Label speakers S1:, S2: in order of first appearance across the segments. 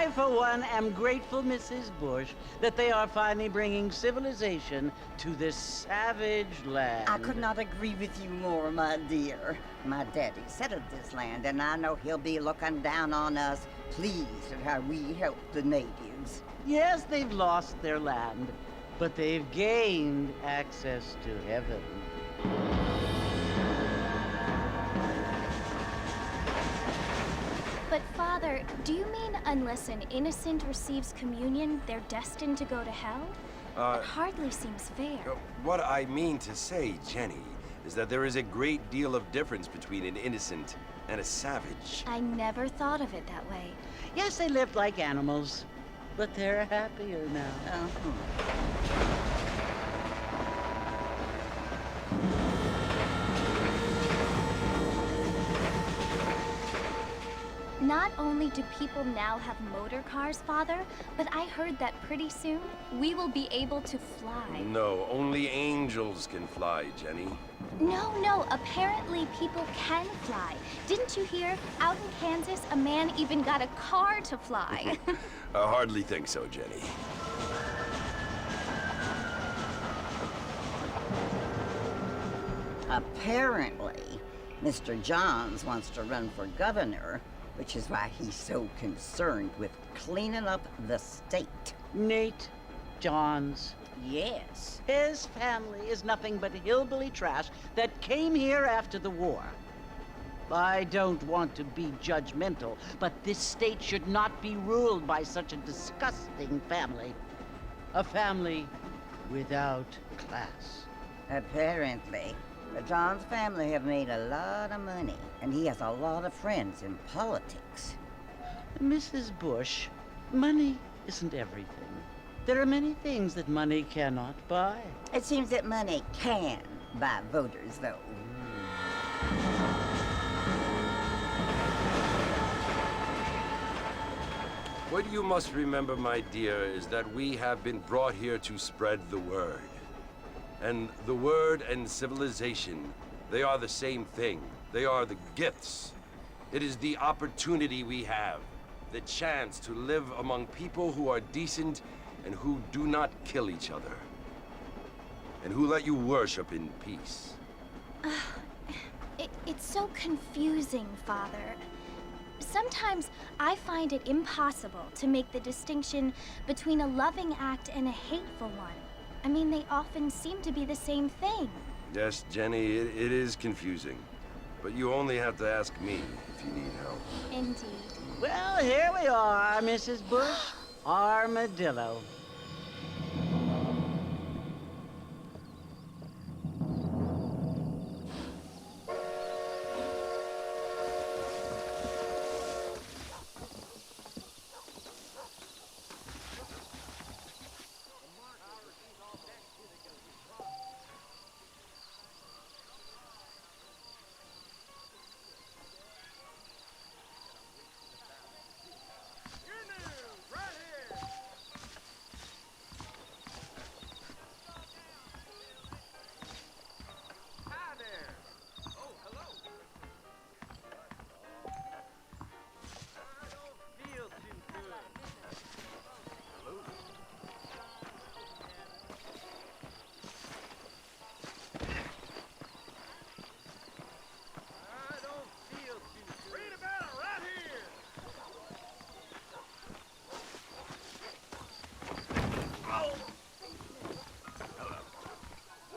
S1: I, for one, am grateful, Mrs. Bush, that they are finally bringing civilization to this savage land.
S2: I could not agree with you more, my dear. My daddy settled this land, and I know he'll be looking down on us, pleased at how we helped the natives.
S1: Yes, they've lost their land, but they've gained access to heaven.
S3: But Father, do you mean unless an innocent receives communion, they're destined to go to hell? That hardly seems fair.
S4: What I mean to say, Jenny, is that there is a great deal of difference between an innocent and a savage.
S3: I never thought of it that way.
S1: Yes, they lived like animals, but they're happier now.
S3: Not only do people now have motor cars, Father, but I heard that pretty soon we will be able to fly.
S4: No, only angels can fly, Jenny.
S3: No, apparently people can fly. Didn't you hear? Out in Kansas, a man even got a car to fly.
S4: I hardly think so, Jenny.
S2: Apparently, Mr. Johns wants to run for governor, which is why he's so concerned with cleaning up the state.
S1: Nate Johns.
S2: Yes.
S1: His family is nothing but hillbilly trash that came here after the war. I don't want to be judgmental, but this state should not be ruled by such a disgusting family. A family without class.
S2: Apparently. The Johns family have made a lot of money, and he has a lot of friends in politics.
S1: Mrs. Bush, money isn't everything. There are many things that money cannot buy.
S2: It seems that money can buy voters, though.
S4: What you must remember, my dear, is that we have been brought here to spread the word. And the word and civilization, they are the same thing. They are the gifts. It is the opportunity we have, the chance to live among people who are decent and who do not kill each other. And who let you worship in peace.
S3: It's so confusing, Father. Sometimes I find it impossible to make the distinction between a loving act and a hateful one. I mean, they often seem to be the same thing.
S4: Yes, Jenny, it is confusing. But you only have to ask me if you need help.
S3: Indeed.
S1: Well, here we are, Mrs. Bush. Armadillo.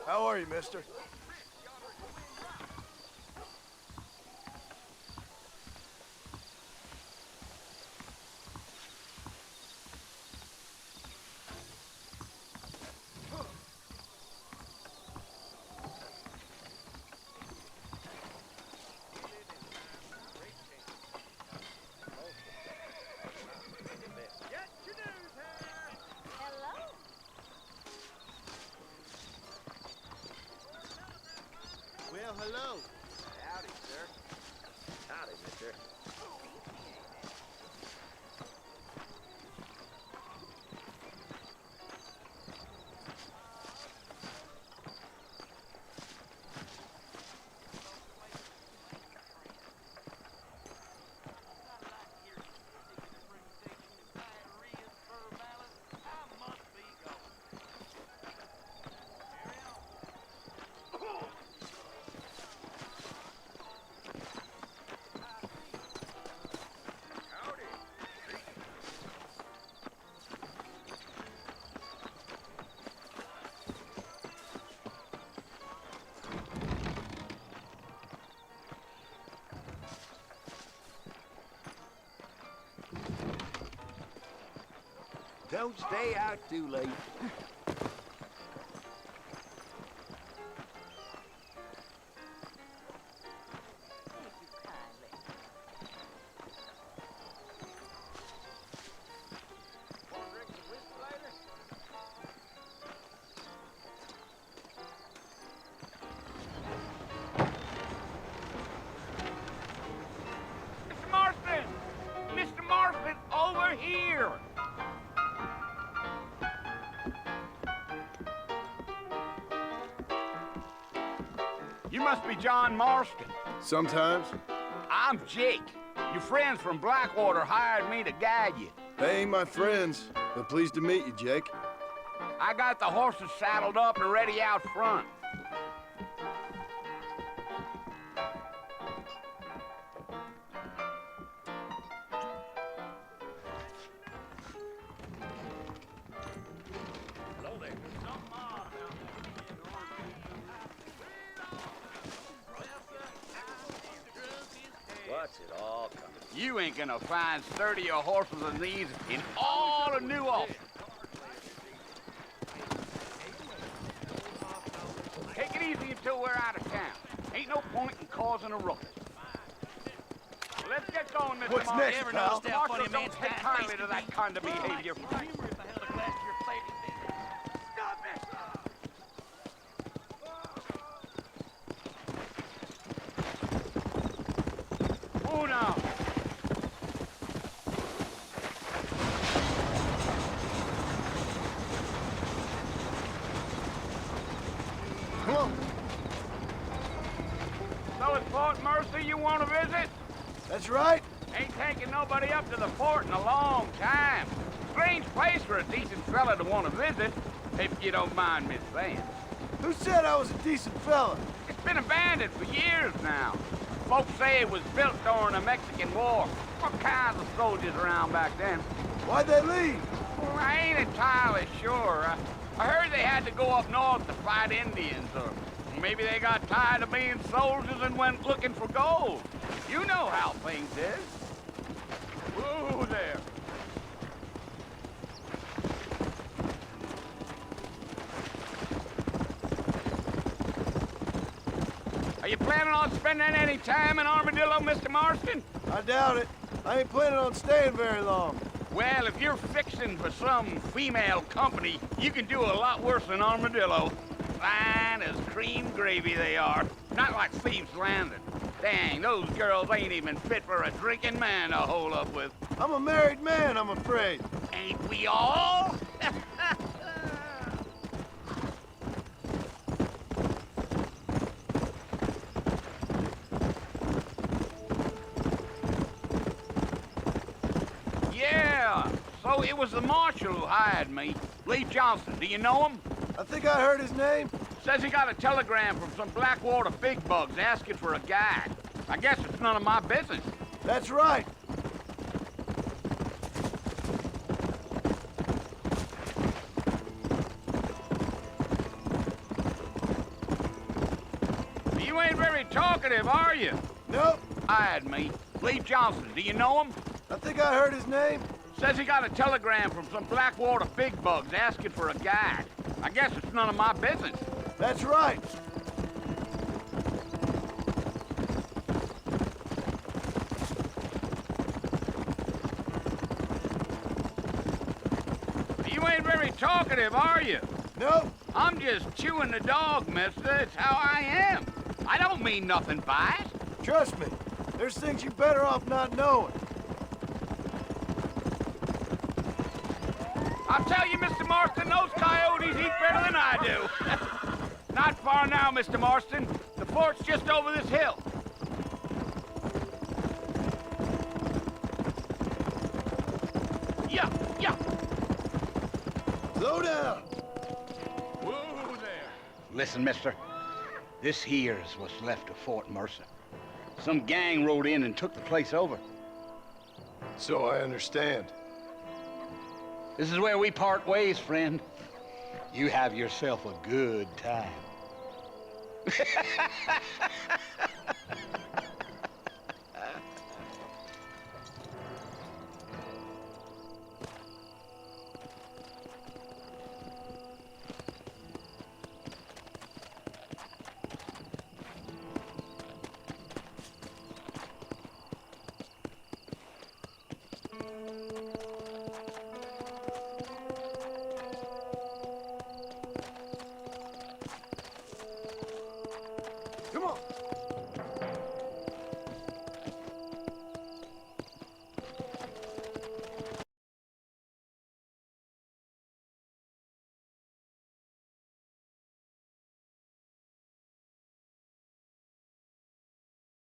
S5: How are you, mister?
S6: Well, hello. Howdy, sir. Howdy, mister. Don't stay out too late.
S7: Mr. Marston, over here! You must be John Marston.
S5: Sometimes.
S7: I'm Jake. Your friends from Blackwater hired me to guide you.
S5: They ain't my friends, but pleased to meet you, Jake.
S7: I got the horses saddled up and ready out front.
S6: What's it all coming?
S7: You ain't gonna find sturdier horses than these in all of New Ulster. Take it easy until we're out of town. Ain't no point in causing a ruckus. Let's get going, Mr.
S5: What's
S7: Marston.
S5: next, pal?
S7: Marshal, don't take kindly to that kind of behavior. Oh, no.
S5: Come on.
S7: So it's Fort Mercy you want to visit?
S5: That's right.
S7: Ain't taking nobody up to the fort in a long time. Strange place for a decent fella to want to visit, if you don't mind me saying.
S5: Who said I was a decent fella?
S7: It's been abandoned for years now. Folks say it was built during the Mexican War. All kinds of soldiers around back then.
S5: Why'd they leave?
S7: Well, I ain't entirely sure. I heard they had to go up north to fight Indians, or maybe they got tired of being soldiers and went looking for gold. You know how things is. Whoa there. Are you planning on spending any time in Armadillo, Mr. Marston?
S5: I doubt it. I ain't planning on staying very long.
S7: Well, if you're fixing for some female company, you can do a lot worse than Armadillo. Fine as cream gravy they are. Not like Thieves' Landing. Dang, those girls ain't even fit for a drinking man to hole up with.
S5: I'm a married man, I'm afraid.
S7: Ain't we all? Yeah, so it was the marshal who hired me. Lee Johnson, do you know him?
S5: I think I heard his name.
S7: Says he got a telegram from some Blackwater big bugs asking for a guide. I guess it's none of my business.
S5: That's right.
S7: You ain't very talkative, are you?
S5: Nope.
S7: Hired me. Lee Johnson, do you know him?
S5: I think I heard his name.
S7: Says he got a telegram from some Blackwater big bugs asking for a guide. I guess it's none of my business.
S5: That's right.
S7: You ain't very talkative, are you?
S5: Nope.
S7: I'm just chewing the dog, mister. It's how I am. I don't mean nothing by it.
S5: Trust me. There's things you're better off not knowing.
S7: I'll tell you, Mr. Marston, those coyotes eat better than I do. Not far now, Mr. Marston. The fort's just over this hill. Yeah, yeah.
S5: Slow down.
S7: Whoa there. Listen, mister. This here's what's left of Fort Mercer. Some gang rode in and took the place over.
S5: So I understand.
S7: This is where we part ways, friend. You have yourself a good time.